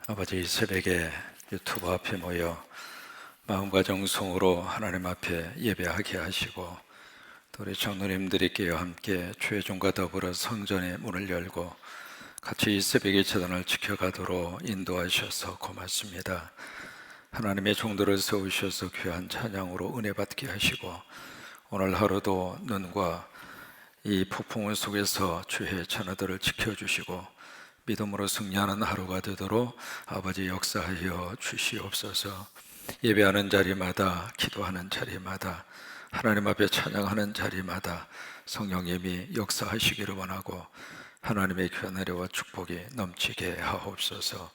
아버지, 이 새벽에 유튜브 앞에 모여 마음과 정성으로 하나님 앞에 예배하게 하시고, 또 우리 장로님들이 깨어 함께 주의 종과 더불어 성전의 문을 열고 같이 이 새벽의 재단을 지켜가도록 인도하셔서 고맙습니다. 하나님의 종들을 세우셔서 귀한 찬양으로 은혜 받게 하시고, 오늘 하루도 눈과 이 폭풍우 속에서 주의 자녀들을 지켜주시고 믿음으로 승리하는 하루가 되도록 아버지 역사하여 주시옵소서. 예배하는 자리마다, 기도하는 자리마다, 하나님 앞에 찬양하는 자리마다 성령님이 역사하시기를 원하고 하나님의 귀한 은혜와 축복이 넘치게 하옵소서.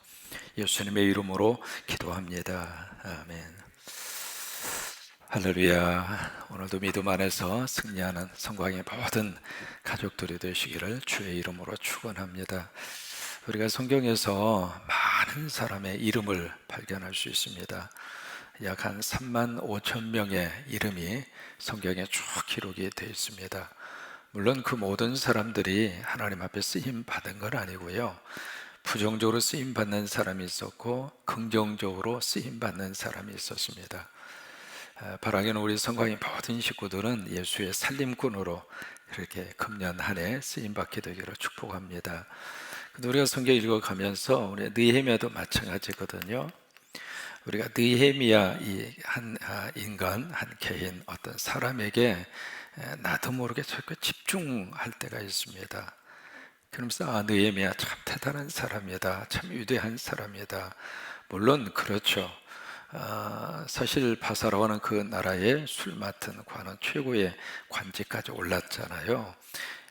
예수님의 이름으로 기도합니다. 아멘. 할렐루야. 오늘도 믿음 안에서 승리하는 성광의 모든 가족들이 되시기를 주의 이름으로 축원합니다. 우리가 성경에서 많은 사람의 이름을 발견할 수 있습니다. 약 한 3만 5천 명의 이름이 성경에 쭉 기록이 되어 있습니다. 물론 그 모든 사람들이 하나님 앞에 쓰임 받은 건 아니고요, 부정적으로 쓰임 받는 사람이 있었고 긍정적으로 쓰임 받는 사람이 있었습니다. 바라기는 우리 성광의 모든 식구들은 예수의 살림꾼으로 그렇게 금년 한 해 쓰임받게 되기를 축복합니다. 근데 우리가 성경 읽어가면서 우리 느헤미야도 마찬가지거든요. 우리가 느헤미야 이 한 인간, 한 개인, 어떤 사람에게 나도 모르게 자꾸 집중할 때가 있습니다. 그러면서 느헤미야 참 대단한 사람이다, 참 위대한 사람이다. 물론 그렇죠. 사실 바사라고는 그 나라의 술 맡은 관원 최고의 관직까지 올랐잖아요.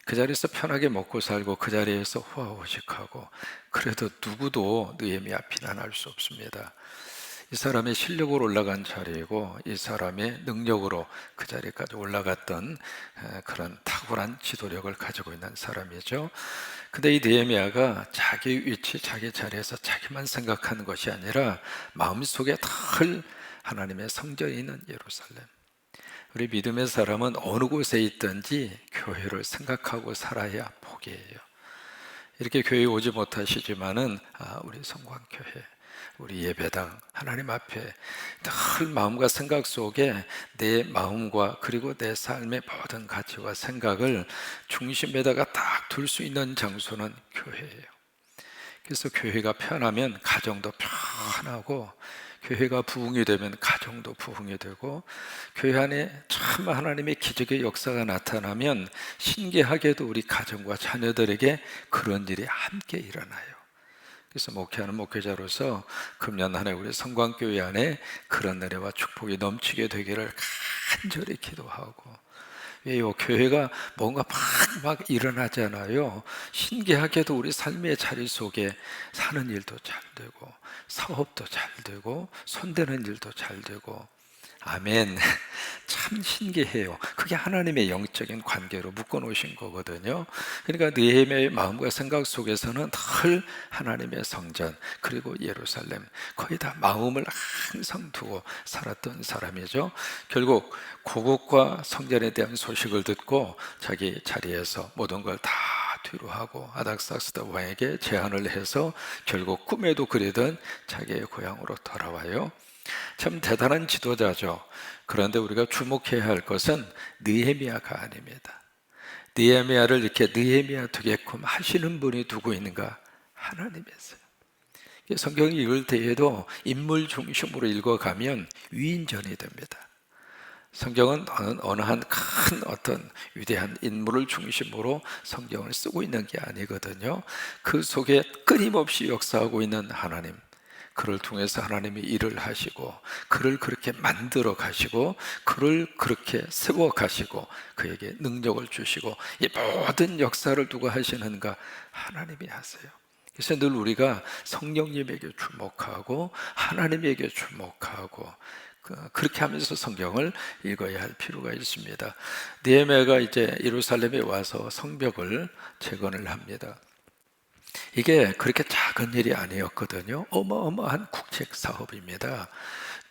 그 자리에서 편하게 먹고 살고 그 자리에서 호화호식하고, 그래도 누구도 느헤미야 비난할 수 없습니다. 이 사람의 실력으로 올라간 자리이고 이 사람의 능력으로 그 자리까지 올라갔던 그런 탁월한 지도력을 가지고 있는 사람이죠. 근데 이 느헤미야가 자기 위치, 자기 자리에서 자기만 생각하는 것이 아니라 마음속에 늘 하나님의 성전이 있는 예루살렘, 우리 믿음의 사람은 어느 곳에 있든지 교회를 생각하고 살아야 복이에요. 이렇게 교회에 오지 못하시지만은 우리 성광교회, 우리 예배당, 하나님 앞에 늘 마음과 생각 속에 내 마음과 그리고 내 삶의 모든 가치와 생각을 중심에다가 딱 둘 수 있는 장소는 교회예요. 그래서 교회가 편하면 가정도 편하고, 교회가 부흥이 되면 가정도 부흥이 되고, 교회 안에 참 하나님의 기적의 역사가 나타나면 신기하게도 우리 가정과 자녀들에게 그런 일이 함께 일어나요. 그래서 목회하는 목회자로서 금년 한 해 우리 성광교회 안에 그런 은혜와 축복이 넘치게 되기를 간절히 기도하고, 왜요? 교회가 뭔가 막 일어나잖아요. 신기하게도 우리 삶의 자리 속에 사는 일도 잘 되고 사업도 잘 되고 손대는 일도 잘 되고, 아멘. 참 신기해요. 그게 하나님의 영적인 관계로 묶어놓으신 거거든요. 그러니까 느헤미야의 마음과 생각 속에서는 늘 하나님의 성전 그리고 예루살렘, 거의 다 마음을 항상 두고 살았던 사람이죠. 결국 고국과 성전에 대한 소식을 듣고 자기 자리에서 모든 걸 다 뒤로 하고 아닥사스다 왕에게 제안을 해서 결국 꿈에도 그리던 자기의 고향으로 돌아와요. 참 대단한 지도자죠. 그런데 우리가 주목해야 할 것은 느헤미야가 아닙니다. 느헤미야를 이렇게 느헤미야 되게끔 하시는 분이 누구 있는가? 하나님이세요. 성경 읽을 때에도 인물 중심으로 읽어가면 위인전이 됩니다. 성경은 어느 한 큰 어떤 위대한 인물을 중심으로 성경을 쓰고 있는 게 아니거든요. 그 속에 끊임없이 역사하고 있는 하나님, 그를 통해서 하나님이 일을 하시고 그를 그렇게 만들어 가시고 그를 그렇게 세워 가시고 그에게 능력을 주시고, 이 모든 역사를 누가 하시는가? 하나님이 하세요. 그래서 늘 우리가 성령님에게 주목하고 하나님에게 주목하고 그렇게 하면서 성경을 읽어야 할 필요가 있습니다. 느헤미야가 이제 예루살렘에 와서 성벽을 재건을 합니다. 이게 그렇게 작은 일이 아니었거든요. 어마어마한 국책 사업입니다.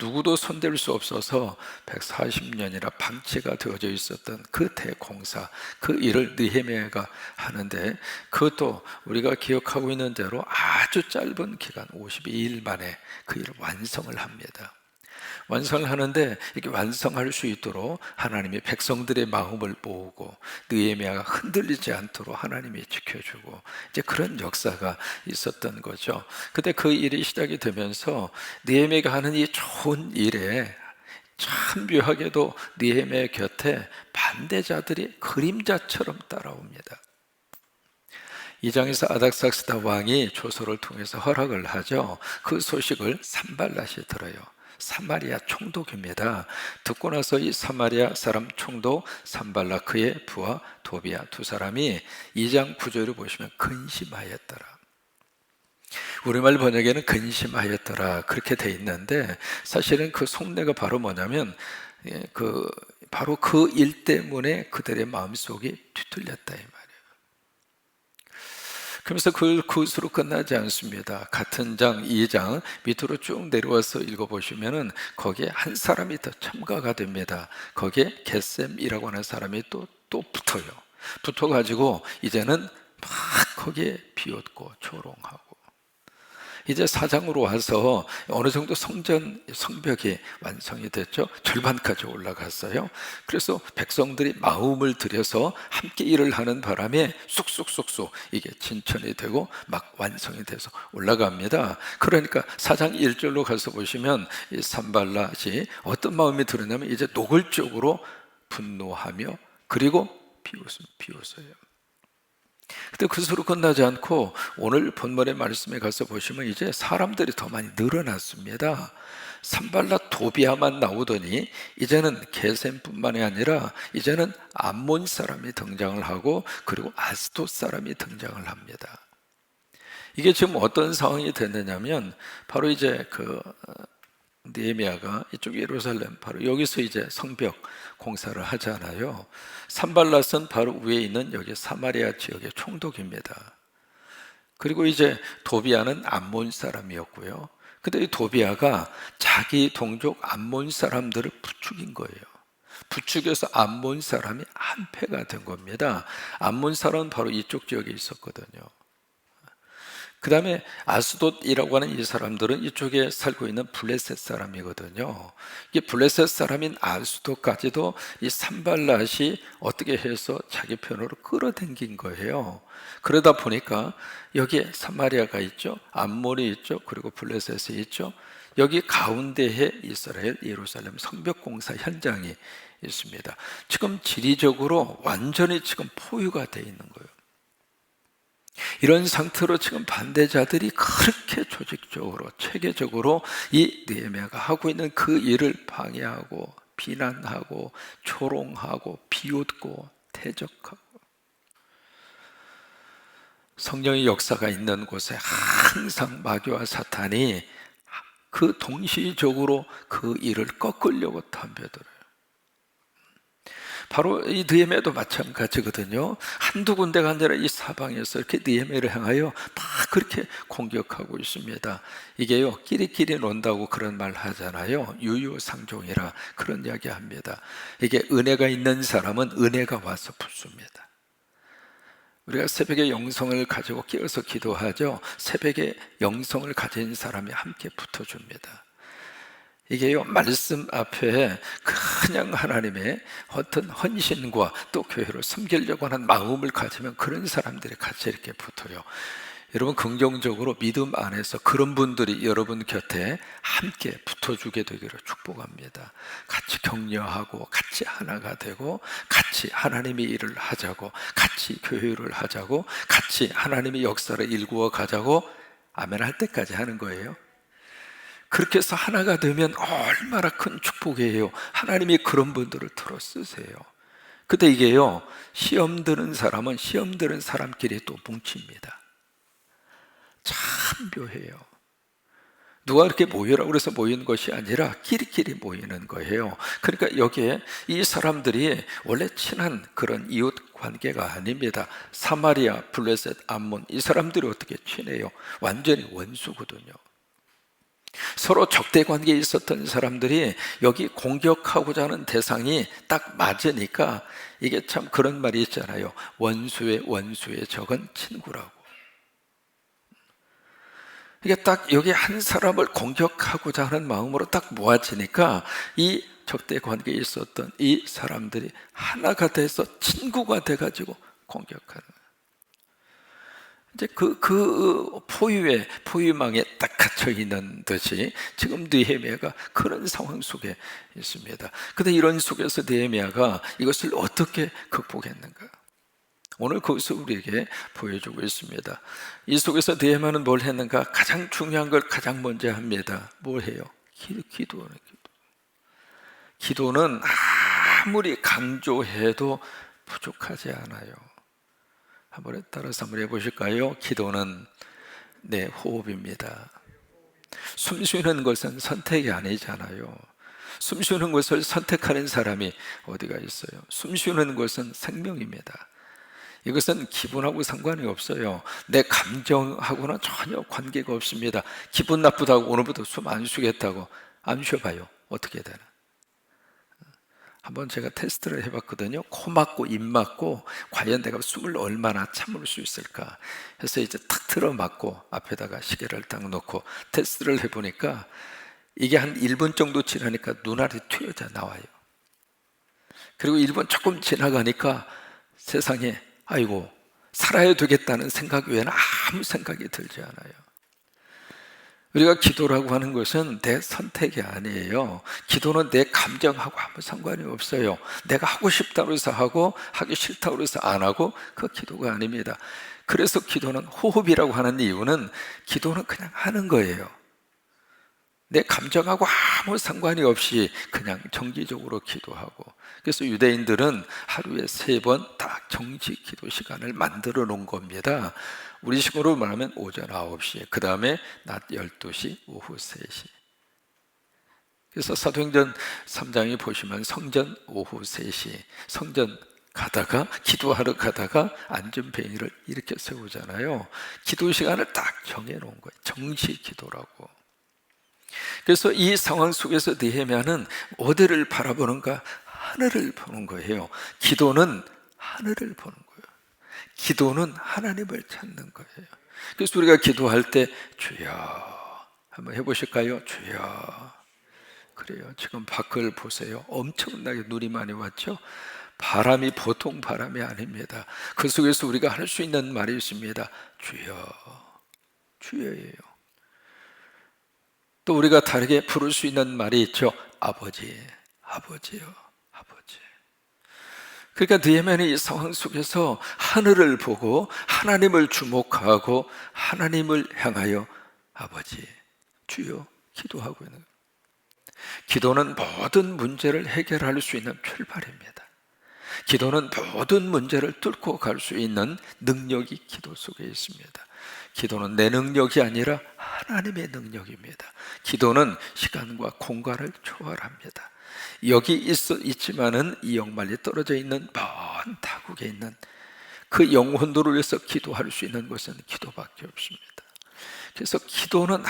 누구도 손댈 수 없어서 140년이나 방치가 되어져 있었던 그 대공사, 그 일을 느헤미야가 하는데, 그것도 우리가 기억하고 있는 대로 아주 짧은 기간 52일 만에 그 일을 완성을 합니다. 완성을 하는데, 이게 완성할 수 있도록 하나님이 백성들의 마음을 모으고 느헤미야가 흔들리지 않도록 하나님이 지켜주고, 이제 그런 역사가 있었던 거죠. 근데 그 일이 시작이 되면서 느헤미야가 하는 이 좋은 일에 참 묘하게도 느헤미야 곁에 반대자들이 그림자처럼 따라옵니다. 2장에서 아닥사스다 왕이 조서를 통해서 허락을 하죠. 그 소식을 산발랏이 들어요. 사마리아 총독입니다. 듣고 나서 이 사마리아 사람 총독 산발랏, 그의 부하 도비야 두 사람이 2장 9절을 보시면 근심하였더라. 우리말 번역에는 근심하였더라 그렇게 돼 있는데, 사실은 그 속내가 바로 뭐냐면 바로 그 일 때문에 그들의 마음속이 뒤틀렸다 이 말이에요. 그러면서 그것으로 끝나지 않습니다. 같은 장 2장 밑으로 쭉 내려와서 읽어보시면은 거기에 한 사람이 더 첨가가 됩니다. 거기에 겟셈이라고 하는 사람이 또 붙어요. 붙어가지고 이제는 막 거기에 비웃고 조롱하고, 이제 4장으로 와서 어느 정도 성벽이 완성이 됐죠. 절반까지 올라갔어요. 그래서 백성들이 마음을 들여서 함께 일을 하는 바람에 쑥쑥쑥쑥 이게 진천이 되고 막 완성이 돼서 올라갑니다. 그러니까 4장 1절로 가서 보시면 이 산발랏이 어떤 마음이 들었냐면 이제 노골적으로 분노하며 그리고 비웃어요. 근데 그것으로 끝나지 않고 오늘 본문의 말씀에 가서 보시면 이제 사람들이 더 많이 늘어났습니다. 산발랏 도비야만 나오더니 이제는 게셈뿐만이 아니라 이제는 암몬 사람이 등장을 하고 그리고 아스돗 사람이 등장을 합니다. 이게 지금 어떤 상황이 됐느냐면 바로 이제 느헤미야가 이쪽 예루살렘 바로 여기서 이제 성벽 공사를 하잖아요. 산발랏은 바로 위에 있는 여기 사마리아 지역의 총독입니다. 그리고 이제 도비야는 암몬 사람이었고요. 근데 이 도비야가 자기 동족 암몬 사람들을 부추긴 거예요. 부추겨서 암몬 사람이 한패가 된 겁니다. 암몬 사람은 바로 이쪽 지역에 있었거든요. 그 다음에 아스돗이라고 하는 이 사람들은 이쪽에 살고 있는 블레셋 사람이거든요. 이 블레셋 사람인 아스돗까지도 이 산발랏이 어떻게 해서 자기 편으로 끌어당긴 거예요. 그러다 보니까 여기에 사마리아가 있죠, 암몬이 있죠, 그리고 블레셋이 있죠. 여기 가운데에 이스라엘 예루살렘 성벽 공사 현장이 있습니다. 지금 지리적으로 완전히 지금 포유가 돼 있는 거예요. 이런 상태로 지금 반대자들이 그렇게 조직적으로 체계적으로 이 느헤미야가 하고 있는 그 일을 방해하고 비난하고 조롱하고 비웃고 대적하고, 성령의 역사가 있는 곳에 항상 마귀와 사탄이 그 동시적으로 그 일을 꺾으려고 덤벼들어요. 바로 이 느헤미야도 마찬가지거든요. 한두 군데가 아니라 이 사방에서 이렇게 느헤미야를 향하여 막 그렇게 공격하고 있습니다. 이게요, 끼리끼리 논다고 그런 말 하잖아요. 유유상종이라 그런 이야기 합니다. 이게 은혜가 있는 사람은 은혜가 와서 붙습니다. 우리가 새벽에 영성을 가지고 깨어서 기도하죠. 새벽에 영성을 가진 사람이 함께 붙어줍니다. 이게요, 말씀 앞에 그냥 하나님의 어떤 헌신과 또 교회를 섬기려고 하는 마음을 가지면 그런 사람들이 같이 이렇게 붙어요. 여러분, 긍정적으로 믿음 안에서 그런 분들이 여러분 곁에 함께 붙어주게 되기를 축복합니다. 같이 격려하고 같이 하나가 되고 같이 하나님의 일을 하자고, 같이 교회를 하자고, 같이 하나님의 역사를 일구어 가자고 아멘 할 때까지 하는 거예요. 그렇게 해서 하나가 되면 얼마나 큰 축복이에요. 하나님이 그런 분들을 들어 쓰세요. 근데 이게요, 시험 드는 사람은 시험 드는 사람끼리 또 뭉칩니다. 참 묘해요. 누가 이렇게 모여라고 그래서 모이는 것이 아니라 끼리끼리 모이는 거예요. 그러니까 여기에 이 사람들이 원래 친한 그런 이웃 관계가 아닙니다. 사마리아, 블레셋, 암몬 이 사람들이 어떻게 친해요? 완전히 원수거든요. 서로 적대 관계에 있었던 사람들이 여기 공격하고자 하는 대상이 딱 맞으니까, 이게 참 그런 말이 있잖아요. 원수의 원수의 적은 친구라고. 이게 딱 여기 한 사람을 공격하고자 하는 마음으로 딱 모아지니까 이 적대 관계에 있었던 이 사람들이 하나가 돼서 친구가 돼가지고 공격하는 거예요. 이제 포위망에 딱 갇혀 있는 듯이 지금 느헤미야가 그런 상황 속에 있습니다. 근데 이런 속에서 느헤미야가 이것을 어떻게 극복했는가? 오늘 그것을 우리에게 보여주고 있습니다. 이 속에서 느헤미야는 뭘 했는가? 가장 중요한 걸 가장 먼저 합니다. 뭘 해요? 기도는 기도는 아무리 강조해도 부족하지 않아요. 한번 따라서 한번 해보실까요? 기도는 내 호흡입니다. 숨 쉬는 것은 선택이 아니잖아요. 숨 쉬는 것을 선택하는 사람이 어디가 있어요? 숨 쉬는 것은 생명입니다. 이것은 기분하고 상관이 없어요. 내 감정하고는 전혀 관계가 없습니다. 기분 나쁘다고 오늘부터 숨 안 쉬겠다고 안 쉬어봐요. 어떻게 되나? 한번 제가 테스트를 해봤거든요. 코 막고 입 막고 과연 내가 숨을 얼마나 참을 수 있을까 해서 이제 탁 틀어 막고 앞에다가 시계를 딱 놓고 테스트를 해보니까 이게 한 1분 정도 지나니까 눈알이 튀어져 나와요. 그리고 1분 조금 지나가니까 세상에 아이고 살아야 되겠다는 생각 외에는 아무 생각이 들지 않아요. 우리가 기도라고 하는 것은 내 선택이 아니에요. 기도는 내 감정하고 아무 상관이 없어요. 내가 하고 싶다고 해서 하고 하기 싫다고 해서 안 하고 그 기도가 아닙니다. 그래서 기도는 호흡이라고 하는 이유는 기도는 그냥 하는 거예요. 내 감정하고 아무 상관이 없이 그냥 정기적으로 기도하고, 그래서 유대인들은 하루에 3번 다 정지 기도 시간을 만들어 놓은 겁니다. 우리 식으로 말하면 오전 9시, 그 다음에 낮 12시, 오후 3시. 그래서 사도행전 3장에 보시면 성전 오후 3시, 성전 가다가 기도하러 가다가 안전뱅이를 이렇게 세우잖아요. 기도 시간을 딱 정해놓은 거예요. 정시 기도라고. 그래서 이 상황 속에서 느헤미야는 어디를 바라보는가? 하늘을 보는 거예요. 기도는 하늘을 보는 거예요. 기도는 하나님을 찾는 거예요. 그래서 우리가 기도할 때 주여 한번 해보실까요? 주여. 그래요. 지금 밖을 보세요. 엄청나게 눈이 많이 왔죠? 바람이 보통 바람이 아닙니다. 그 속에서 우리가 할 수 있는 말이 있습니다. 주여. 주여예요. 또 우리가 다르게 부를 수 있는 말이 있죠. 아버지, 아버지요, 아버지. 그러니까 느헤미야는 이 상황 속에서 하늘을 보고 하나님을 주목하고 하나님을 향하여 아버지, 주여 기도하고 있는 거예요. 기도는 모든 문제를 해결할 수 있는 출발입니다. 기도는 모든 문제를 뚫고 갈 수 있는 능력이 기도 속에 있습니다. 기도는 내 능력이 아니라 하나님의 능력입니다. 기도는 시간과 공간을 초월합니다. 여기 있지만은 이 영말리 떨어져 있는 먼 타국에 있는 그 영혼들을 위해서 기도할 수 있는 것은 기도밖에 없습니다. 그래서 기도는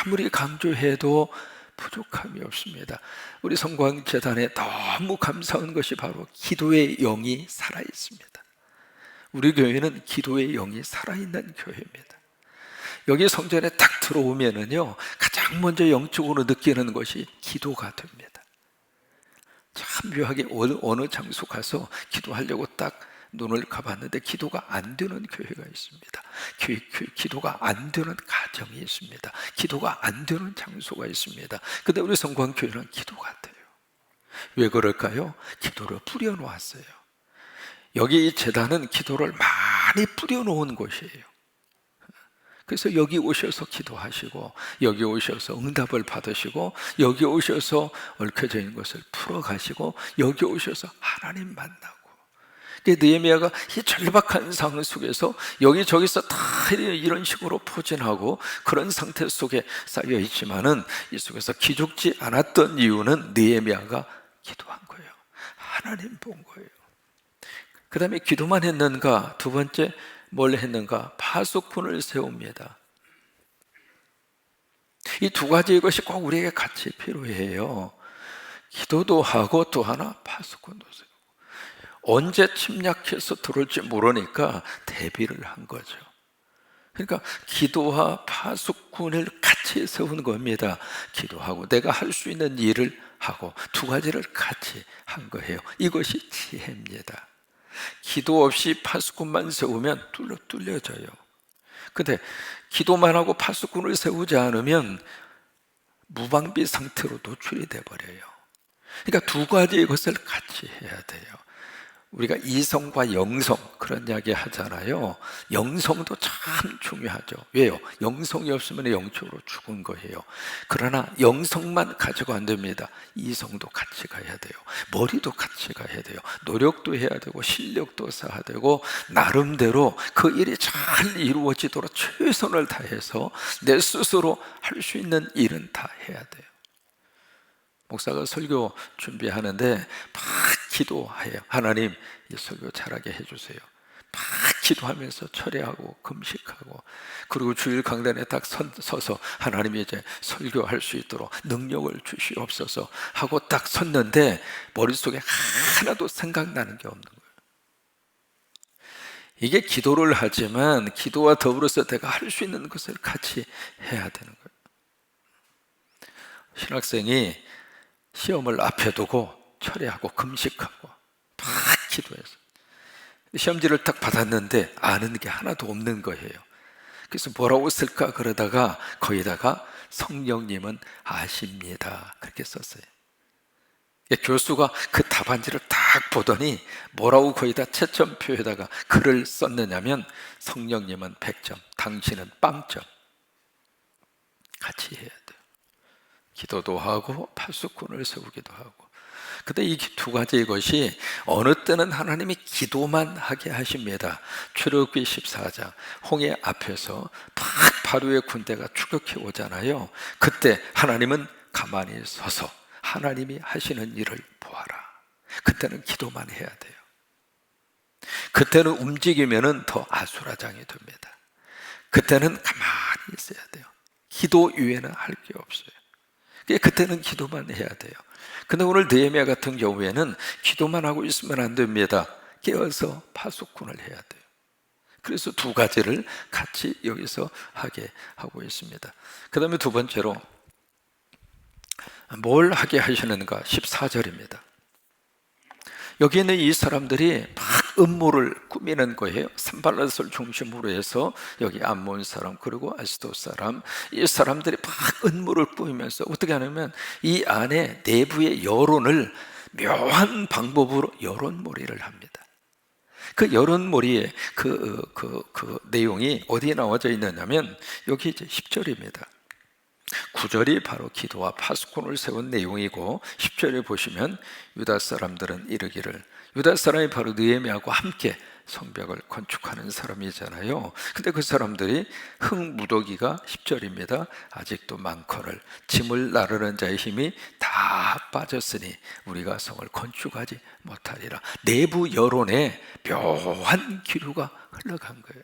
아무리 강조해도 부족함이 없습니다. 우리 성광재단에 너무 감사한 것이 바로 기도의 영이 살아있습니다. 우리 교회는 기도의 영이 살아있는 교회입니다. 여기 성전에 딱 들어오면은요, 가장 먼저 영적으로 느끼는 것이 기도가 됩니다. 참 묘하게 어느 장소 가서 기도하려고 딱 눈을 감았는데 기도가 안 되는 교회가 있습니다. 기도가 안 되는 가정이 있습니다. 기도가 안 되는 장소가 있습니다. 근데 우리 성광교회는 기도가 돼요. 왜 그럴까요? 기도를 뿌려놓았어요. 여기 이 제단은 기도를 많이 뿌려놓은 곳이에요. 그래서 여기 오셔서 기도하시고, 여기 오셔서 응답을 받으시고, 여기 오셔서 얽혀져 있는 것을 풀어가시고, 여기 오셔서 하나님 만나고. 느헤미야가 이 절박한 상황 속에서 여기저기서 다 이런 식으로 포진하고 그런 상태 속에 쌓여 있지만은 이 속에서 기죽지 않았던 이유는 느헤미야가 기도한 거예요. 하나님 본 거예요. 그 다음에 기도만 했는가? 두 번째 뭘 했는가? 파수꾼을 세웁니다. 이 두 가지 것이 꼭 우리에게 같이 필요해요. 기도도 하고 또 하나 파수꾼도 세우고. 언제 침략해서 들어올지 모르니까 대비를 한 거죠. 그러니까 기도와 파수꾼을 같이 세우는 겁니다. 기도하고 내가 할 수 있는 일을 하고 두 가지를 같이 한 거예요. 이것이 지혜입니다. 기도 없이 파수꾼만 세우면 뚫려져요. 근데 기도만 하고 파수꾼을 세우지 않으면 무방비 상태로 노출이 돼버려요. 그러니까 두 가지의 것을 같이 해야 돼요. 우리가 이성과 영성 그런 이야기 하잖아요. 영성도 참 중요하죠. 왜요? 영성이 없으면 영적으로 죽은 거예요. 그러나 영성만 가지고 안 됩니다. 이성도 같이 가야 돼요. 머리도 같이 가야 돼요. 노력도 해야 되고 실력도 쌓아야 되고 나름대로 그 일이 잘 이루어지도록 최선을 다해서 내 스스로 할 수 있는 일은 다 해야 돼요. 목사가 설교 준비하는데 막 기도해요. 하나님, 이 설교 잘하게 해주세요. 막 기도하면서 철회하고 금식하고, 그리고 주일 강단에 딱 서서 하나님이 이제 설교할 수 있도록 능력을 주시옵소서 하고 딱 섰는데 머릿속에 하나도 생각나는 게 없는 거예요. 이게 기도를 하지만 기도와 더불어서 내가 할 수 있는 것을 같이 해야 되는 거예요. 신학생이 시험을 앞에 두고 철회하고 금식하고 막 기도해서 시험지를 딱 받았는데 아는 게 하나도 없는 거예요. 그래서 뭐라고 쓸까 그러다가 거기다가 성령님은 아십니다 그렇게 썼어요. 교수가 그 답안지를 딱 보더니 뭐라고 거기다 채점표에다가 글을 썼느냐면 성령님은 100점, 당신은 빵점. 같이 해야 돼요. 기도도 하고 파수꾼을 세우기도 하고. 근데 이 두 가지의 것이 어느 때는 하나님이 기도만 하게 하십니다. 출애굽기 14장 홍해 앞에서 막 바로의 군대가 추격해 오잖아요. 그때 하나님은 가만히 서서 하나님이 하시는 일을 보아라. 그때는 기도만 해야 돼요. 그때는 움직이면은 더 아수라장이 됩니다. 그때는 가만히 있어야 돼요. 기도 이외에는 할 게 없어요. 그때는 기도만 해야 돼요. 근데 오늘 느헤미야 같은 경우에는 기도만 하고 있으면 안 됩니다. 깨어서 파수꾼을 해야 돼요. 그래서 두 가지를 같이 여기서 하게 하고 있습니다. 그 다음에 두 번째로 뭘 하게 하시는가? 14절입니다. 여기 있는 이 사람들이 막 음모를 꾸미는 거예요. 산발랏을 중심으로 해서 여기 암몬 사람 그리고 아스돗 사람, 이 사람들이 막 음모를 꾸미면서 어떻게 하냐면 이 안에 내부의 여론을 묘한 방법으로 여론몰이를 합니다. 그 여론몰이의 그 내용이 어디에 나와져 있느냐면 여기 이제 10절입니다. 9절이 바로 기도와 파수꾼을 세운 내용이고 10절에 보시면 유다 사람들은 이르기를, 유다 사람이 바로 느헤미야하고 함께 성벽을 건축하는 사람이잖아요. 근데 그 사람들이 흙무더기가 10절입니다. 아직도 많거늘 짐을 나르는 자의 힘이 다 빠졌으니 우리가 성을 건축하지 못하리라. 내부 여론에 묘한 기류가 흘러간 거예요.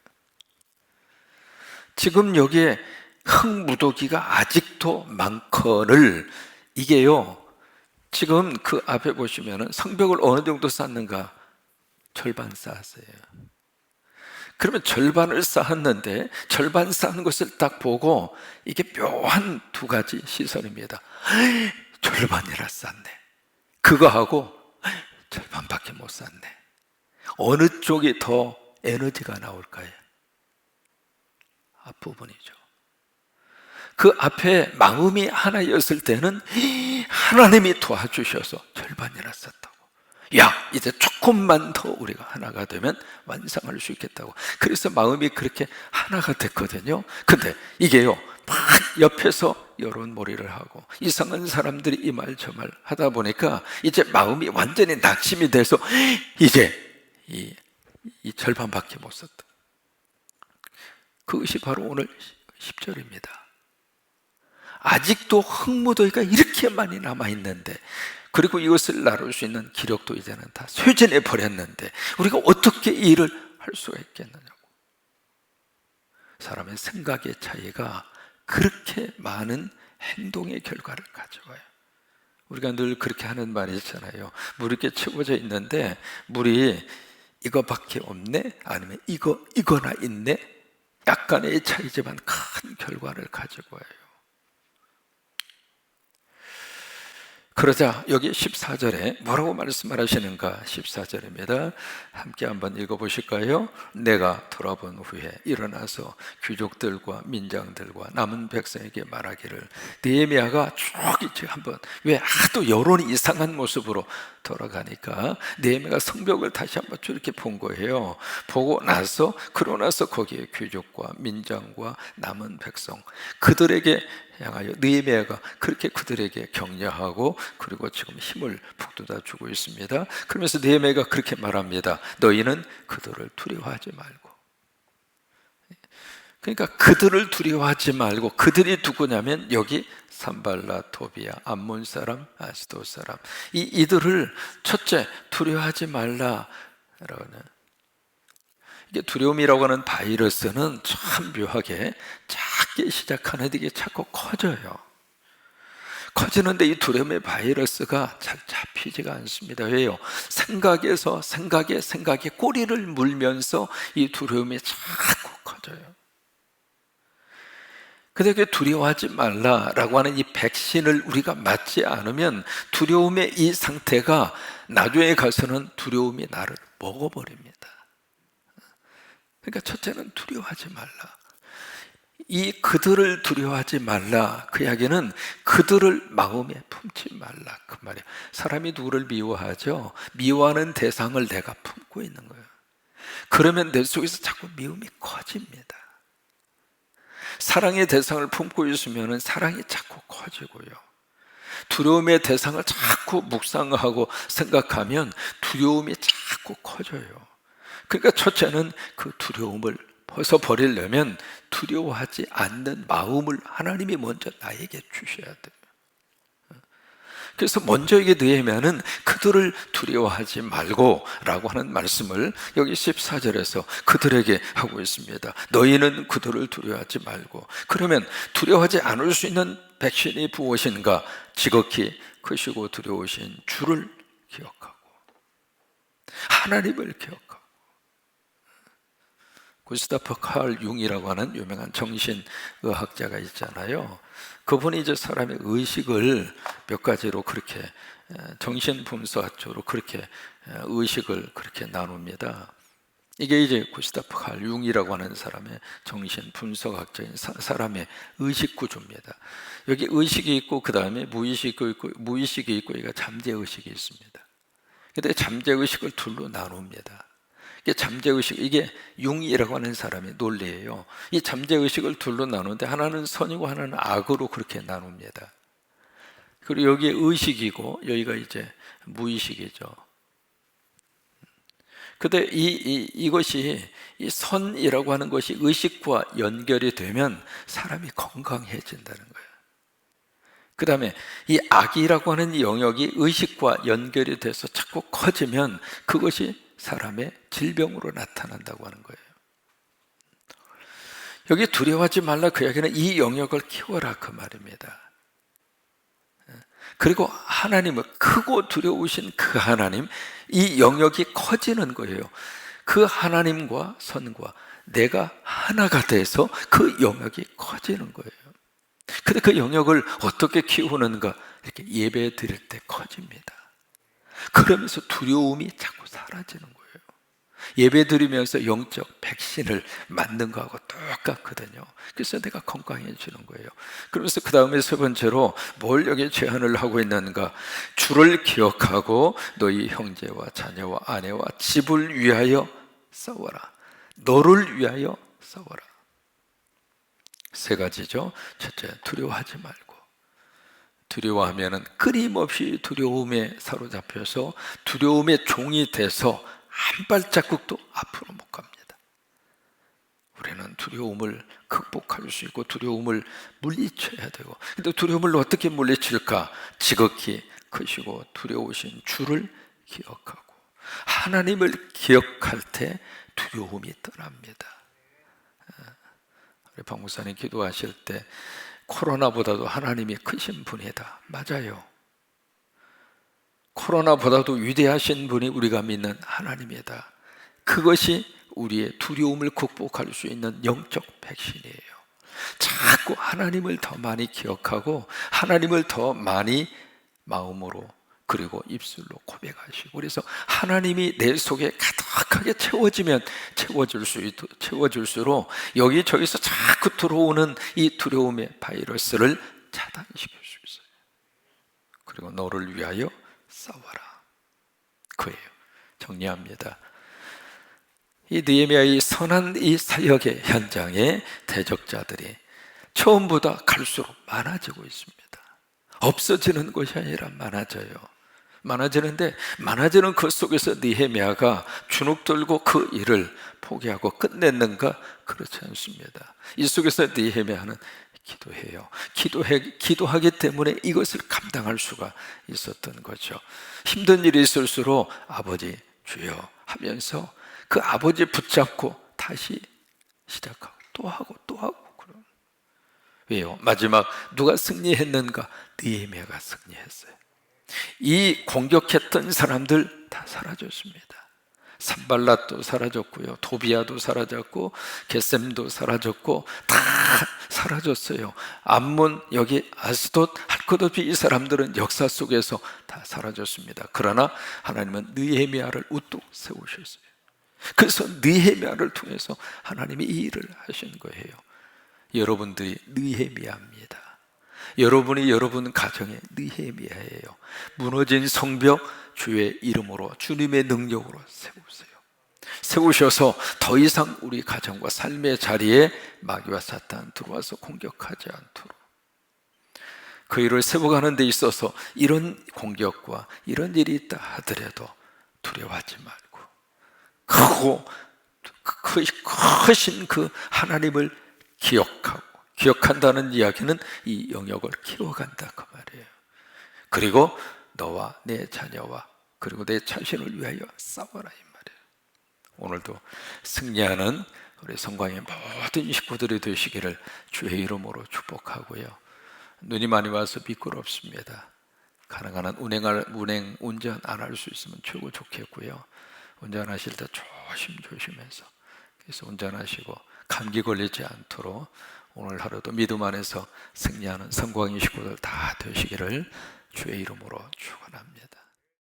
지금 여기에 흙무더기가 아직도 많거늘, 이게요 지금 그 앞에 보시면은 성벽을 어느 정도 쌓는가? 절반 쌓았어요. 그러면 절반을 쌓았는데 절반 쌓은 것을 딱 보고 이게 묘한 두 가지 시선입니다. 절반이나 쌓네. 그거하고 절반밖에 못 쌓네. 어느 쪽이 더 에너지가 나올까요? 앞부분이죠. 그 앞에 마음이 하나였을 때는 하나님이 도와주셔서 절반이나 썼다고. 야, 이제 조금만 더 우리가 하나가 되면 완성할 수 있겠다고. 그래서 마음이 그렇게 하나가 됐거든요. 근데 이게요 막 옆에서 여론몰이를 하고 이상한 사람들이 이 말 저 말 하다 보니까 이제 마음이 완전히 낙심이 돼서 이제 이 절반밖에 못 썼다. 그것이 바로 오늘 10절입니다. 아직도 흙무더기가 이렇게 많이 남아있는데, 그리고 이것을 나눌 수 있는 기력도 이제는 다 쇠진해 버렸는데 우리가 어떻게 이 일을 할 수가 있겠느냐고. 사람의 생각의 차이가 그렇게 많은 행동의 결과를 가져와요. 우리가 늘 그렇게 하는 말이 있잖아요. 물이 이렇게 채워져 있는데 물이 이거밖에 없네? 아니면 이거나 있네? 약간의 차이지만 큰 결과를 가지고 와요. 그러자 여기 14절에 뭐라고 말씀을 하시는가? 14절입니다. 함께 한번 읽어보실까요? 내가 돌아본 후에 일어나서 귀족들과 민장들과 남은 백성에게 말하기를, 느헤미야가 쭉 이제 한번, 왜 하도 여론이 이상한 모습으로 돌아가니까 느헤미야가 성벽을 다시 한번 쭉 이렇게 본 거예요. 보고 나서, 그러고 나서 거기에 귀족과 민장과 남은 백성, 그들에게 향하여 느헤미야가 그렇게 그들에게 격려하고, 그리고 지금 힘을 북돋아 주고 있습니다. 그러면서 느헤미야가 그렇게 말합니다. 너희는 그들을 두려워하지 말고. 그러니까 그들을 두려워하지 말고, 그들이 누구냐면 여기 산발라, 토비야, 암몬 사람, 아스돗 사람, 이들을 첫째 두려워하지 말라라고 하는, 이게 두려움이라고 하는 바이러스는 참 묘하게 작게 시작하는데 이게 자꾸 커져요. 커지는데 이 두려움의 바이러스가 잘 잡히지가 않습니다. 왜요? 생각에 꼬리를 물면서 이 두려움이 자꾸 커져요. 근데 그 두려워하지 말라라고 하는 이 백신을 우리가 맞지 않으면 두려움의 이 상태가 나중에 가서는 두려움이 나를 먹어버립니다. 그러니까 첫째는 두려워하지 말라. 이 그들을 두려워하지 말라, 그 이야기는 그들을 마음에 품지 말라, 그 말이에요. 사람이 누구를 미워하죠? 미워하는 대상을 내가 품고 있는 거예요. 그러면 내 속에서 자꾸 미움이 커집니다. 사랑의 대상을 품고 있으면 사랑이 자꾸 커지고요, 두려움의 대상을 자꾸 묵상하고 생각하면 두려움이 자꾸 커져요. 그러니까 첫째는 그 두려움을 벗어버리려면 두려워하지 않는 마음을 하나님이 먼저 나에게 주셔야 돼요. 그래서 먼저 이게 느헤미야는 그들을 두려워하지 말고 라고 하는 말씀을 여기 14절에서 그들에게 하고 있습니다. 너희는 그들을 두려워하지 말고. 그러면 두려워하지 않을 수 있는 백신이 무엇인가? 지극히 크시고 두려우신 주를 기억하고 하나님을 기억하고. 구스타프 칼 융이라고 하는 유명한 정신의학자가 있잖아요. 그분이 이제 사람의 의식을 몇 가지로 그렇게 정신분석학적으로 그렇게 의식을 그렇게 나눕니다. 이게 이제 구스타프 칼 융이라고 하는 사람의 정신분석학적인 사람의 의식 구조입니다. 여기 의식이 있고 그 다음에 무의식이 있고 이게 잠재의식이 있습니다. 근데 잠재의식을 둘로 나눕니다. 이게 잠재의식, 이게 융이라고 하는 사람의 논리예요. 이 잠재의식을 둘로 나누는데 하나는 선이고 하나는 악으로 그렇게 나눕니다. 그리고 여기에 의식이고 여기가 이제 무의식이죠. 근데 이것이, 이 선이라고 하는 것이 의식과 연결이 되면 사람이 건강해진다는 거예요. 그 다음에 이 악이라고 하는 영역이 의식과 연결이 돼서 자꾸 커지면 그것이 사람의 질병으로 나타난다고 하는 거예요. 여기 두려워하지 말라, 그 이야기는 이 영역을 키워라 그 말입니다. 그리고 하나님은 크고 두려우신 그 하나님, 이 영역이 커지는 거예요. 그 하나님과 선과 내가 하나가 돼서 그 영역이 커지는 거예요. 근데 그 영역을 어떻게 키우는가? 이렇게 예배 드릴 때 커집니다. 그러면서 두려움이 자꾸 사라지는 거예요. 예배 드리면서 영적 백신을 맞는 거하고 똑같거든요. 그래서 내가 건강해지는 거예요. 그러면서 그 다음에 세 번째로 뭘 여기 제안을 하고 있는가? 주를 기억하고 너희 형제와 자녀와 아내와 집을 위하여 싸워라. 너를 위하여 싸워라. 세 가지죠. 첫째, 두려워하지 말고. 두려워하면은 끊임없이 두려움에 사로잡혀서 두려움의 종이 돼서 한 발자국도 앞으로 못 갑니다. 우리는 두려움을 극복할 수 있고 두려움을 물리쳐야 되고, 근데 두려움을 어떻게 물리칠까? 지극히 크시고 두려우신 주를 기억하고 하나님을 기억할 때 두려움이 떠납니다. 우리 박 목사님 기도하실 때 코로나보다도 하나님이 크신 분이다. 맞아요. 코로나보다도 위대하신 분이 우리가 믿는 하나님이다. 그것이 우리의 두려움을 극복할 수 있는 영적 백신이에요. 자꾸 하나님을 더 많이 기억하고 하나님을 더 많이 마음으로 그리고 입술로 고백하시고, 그래서 하나님이 내 속에 가득하게 채워지면 채워질수록 여기저기서 자꾸 들어오는 이 두려움의 바이러스를 차단시킬 수 있어요. 그리고 너를 위하여 싸워라. 그예요. 정리합니다. 이 느헤미야의 선한 이 사역의 현장에 대적자들이 처음보다 갈수록 많아지고 있습니다. 없어지는 것이 아니라 많아지는데 많아지는 그 속에서 느헤미야가 주눅 들고 그 일을 포기하고 끝냈는가? 그렇지 않습니다. 이 속에서 느헤미야는 기도해요. 기도하기 때문에 이것을 감당할 수가 있었던 거죠. 힘든 일이 있을수록 아버지 주여 하면서 그 아버지 붙잡고 다시 시작하고 또 하고 또 하고. 왜요? 마지막 누가 승리했는가? 느헤미야가 승리했어요. 이 공격했던 사람들 다 사라졌습니다. 산발랏도 사라졌고요, 도비야도 사라졌고, 게셈도 사라졌고, 다 사라졌어요. 암몬, 여기 아스돗, 할 것 없이 이 사람들은 역사 속에서 다 사라졌습니다. 그러나 하나님은 느헤미야를 우뚝 세우셨어요. 그래서 느헤미야를 통해서 하나님이 이 일을 하신 거예요. 여러분들이 느헤미야입니다. 여러분이 여러분 가정의 느헤미야예요. 무너진 성벽 주의 이름으로, 주님의 능력으로 세우셔서 더 이상 우리 가정과 삶의 자리에 마귀와 사탄 들어와서 공격하지 않도록, 그 일을 세워가는 데 있어서 이런 공격과 이런 일이 있다 하더라도 두려워하지 말고 크고 크신 그 하나님을 기억한다는 이야기는 이 영역을 키워간다 그 말이에요. 그리고 너와 내 자녀와 그리고 내 자신을 위하여 싸워라 이 말이에요. 오늘도 승리하는 우리 성광의 모든 식구들이 되시기를 주의 이름으로 축복하고요. 눈이 많이 와서 미끄럽습니다. 가능한 한 운전 안 할 수 있으면 최고 좋겠고요. 운전하실 때 조심해서 그래서 운전하시고 감기 걸리지 않도록 오늘 하루도 믿음 안에서 승리하는 성광의 식구들 다 되시기를 주의 이름으로 축원합니다.